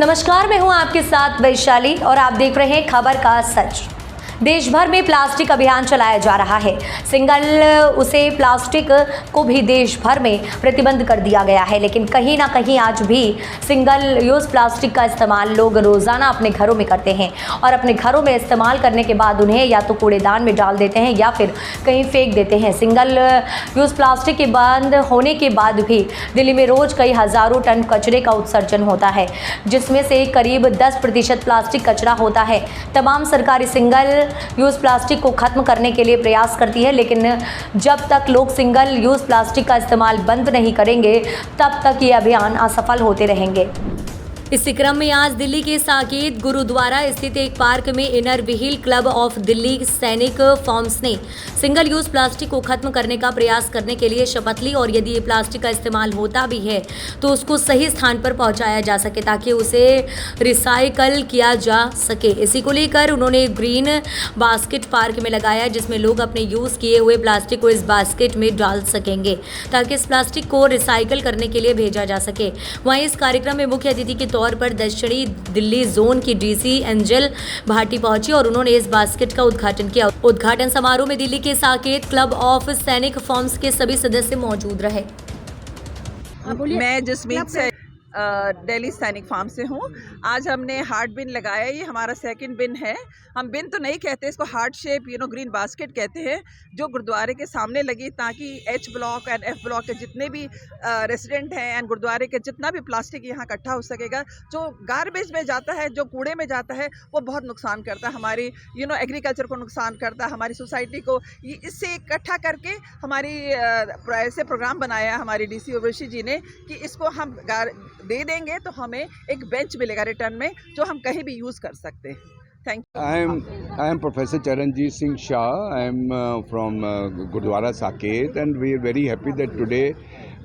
नमस्कार, मैं हूं आपके साथ वैशाली और आप देख रहे हैं खबर का सच। देश भर में प्लास्टिक अभियान चलाया जा रहा है। सिंगल उसे प्लास्टिक को भी देश भर में प्रतिबंध कर दिया गया है, लेकिन कहीं ना कहीं आज भी सिंगल यूज़ प्लास्टिक का इस्तेमाल लोग रोज़ाना अपने घरों में करते हैं और अपने घरों में इस्तेमाल करने के बाद उन्हें या तो कूड़ेदान में डाल देते हैं या फिर कहीं फेंक देते हैं। सिंगल यूज़ प्लास्टिक के बंद होने के बाद भी दिल्ली में रोज़ कई हज़ारों टन कचरे का उत्सर्जन होता है, जिसमें से करीब 10% प्लास्टिक कचरा होता है। तमाम सरकारें सिंगल यूज़ प्लास्टिक को खत्म करने के लिए प्रयास करती है, लेकिन जब तक लोग सिंगल यूज़ प्लास्टिक का इस्तेमाल बंद नहीं करेंगे तब तक ये अभियान असफल होते रहेंगे। इसी क्रम में आज दिल्ली के साकेत गुरुद्वारा स्थित एक पार्क में inner wheel club of Delhi सैनिक फॉर्म्स ने सिंगल यूज प्लास्टिक को खत्म करने का प्रयास करने के लिए शपथ ली और यदि ये प्लास्टिक का इस्तेमाल होता भी है तो उसको सही स्थान पर पहुंचाया जा सके ताकि उसे रिसाइकल किया जा सके। इसी को लेकर उन्होंने ग्रीन बास्केट पार्क में लगाया, जिसमें लोग अपने यूज किए हुए प्लास्टिक को इस बास्केट में डाल सकेंगे ताकि इस प्लास्टिक को रिसाइकल करने के लिए भेजा जा सके। वहीं इस कार्यक्रम में मुख्य अतिथि के तौर पर दक्षिणी दिल्ली जोन की डीसी एंजल भाटी पहुंची और उन्होंने इस बास्केट का उद्घाटन किया। उद्घाटन समारोह में दिल्ली के साकेत क्लब ऑफ सैनिक फॉर्म्स के सभी सदस्य मौजूद रहे। मैं जसमीत से दिल्ली सैनिक फार्म से हूँ। आज हमने हार्ट बिन लगाया, ये हमारा सेकंड बिन है। हम बिन तो नहीं कहते इसको, हार्ट शेप ग्रीन बास्केट कहते हैं, जो गुरुद्वारे के सामने लगी ताकि H block and F block के जितने भी रेसिडेंट हैं एंड गुरुद्वारे के जितना भी प्लास्टिक यहाँ इकट्ठा हो सकेगा। जो गार्बेज में जाता है, जो कूड़े में जाता है, वो बहुत नुकसान करता है, हमारी एग्रीकल्चर को नुकसान करता है, हमारी सोसाइटी को। इससे इकट्ठा करके हमारी ऐसे प्रोग्राम बनाया हमारी डीसी ऋषि जी ने कि इसको हम दे देंगे तो हमें एक बेंच मिलेगा रिटर्न में, जो हम कहीं भी यूज़ कर सकते हैं। Thank you. I am Professor Charanjit Singh Shah. I am from Gurdwara Saket, and we are very happy that today,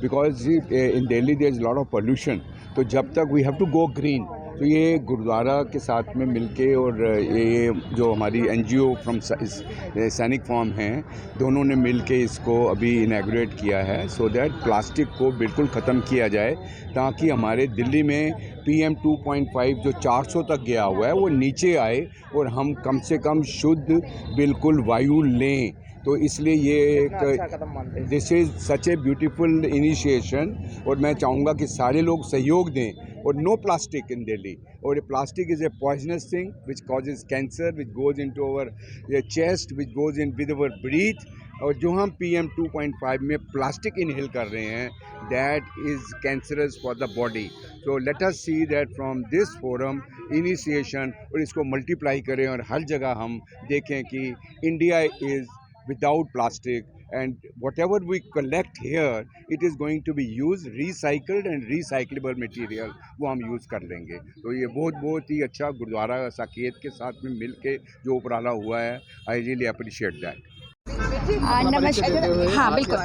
because in Delhi there is a lot of pollution. तो जब तक we have to go green, तो ये गुरुद्वारा के साथ में मिलके और ये जो हमारी NGO फ्रॉम सैनिक फॉर्म हैं, दोनों ने मिलके इसको अभी इनैगुरेट किया है, सो दैट प्लास्टिक को बिल्कुल ख़त्म किया जाए ताकि हमारे दिल्ली में PM 2.5 जो 400 तक गया हुआ है वो नीचे आए और हम कम से कम शुद्ध बिल्कुल वायु लें। तो इसलिए ये एक this is such a beautiful initiation और मैं चाहूँगा कि सारे लोग सहयोग दें और नो प्लास्टिक इन दिल्ली। और plastic is a poisonous thing which causes cancer, which goes into our chest, which goes in with our breath. और जो हम PM 2.5 में प्लास्टिक इनहेल कर रहे हैं, that is cancerous for the body. So let us see that from this forum initiation, और इसको multiply करें और हर जगह हम देखें कि India is without plastic, and whatever we collect here it is going to be used, recycled and recyclable material वो हम यूज़ कर लेंगे। तो ये बहुत ही अच्छा गुरुद्वारा साकेत के साथ में मिल के जो उपराला हुआ है, आई रियली अप्रिशिएट दैट। नमस्कार। हाँ बिल्कुल।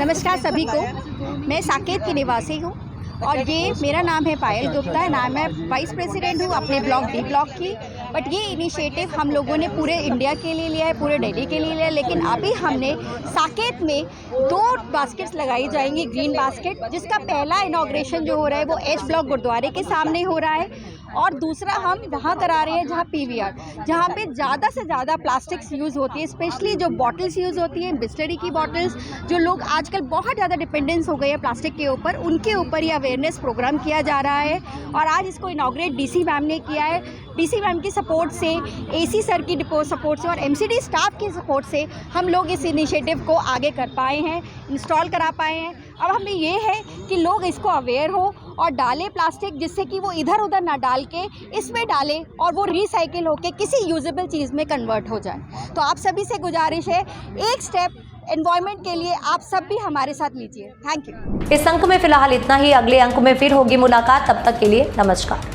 नमस्कार सभी को। मैं साकेत की निवासी हूँ और ये मेरा नाम है पायल गुप्ता है, नाम मैं वाइस प्रेसिडेंट हूँ अपने ब्लॉक डी ब्लॉक की। बट ये इनिशिएटिव हम लोगों ने पूरे इंडिया के लिए लिया है, पूरे दिल्ली के लिए लिया है, लेकिन अभी हमने साकेत में 2 बास्केट्स लगाई जाएंगी, ग्रीन बास्केट, जिसका पहला इनॉग्रेशन जो हो रहा है वो एच ब्लॉक गुरुद्वारे के सामने हो रहा है और दूसरा हम वहाँ करा रहे हैं जहाँ PVR, जहाँ पे ज़्यादा से ज़्यादा प्लास्टिक्स यूज़ होती है, स्पेशली जो बॉटल्स यूज़ होती हैं, बिस्लरी की बॉटल्स, जो लोग आजकल बहुत ज़्यादा डिपेंडेंस हो गए हैं प्लास्टिक के ऊपर, उनके ऊपर ये अवेयरनेस प्रोग्राम किया जा रहा है। और आज इसको इनॉग्रेट DC मैम ने किया है। DC मैम की सपोर्ट से, AC सर की सपोर्ट से और MCD स्टाफ की सपोर्ट से हम लोग इस इनिशिएटिव को आगे कर पाए हैं, इंस्टॉल करा पाए हैं। अब हमें ये है कि लोग इसको अवेयर हो और डालें प्लास्टिक, जिससे कि वो इधर उधर ना डाल के इसमें डालें और वो रिसाइकिल होके किसी यूजेबल चीज़ में कन्वर्ट हो जाए। तो आप सभी से गुजारिश है, एक स्टेप एनवायरनमेंट के लिए आप सब भी हमारे साथ लीजिए। Thank you. इस अंक में फिलहाल इतना ही। अगले अंक में फिर होगी मुलाकात, तब तक के लिए नमस्कार।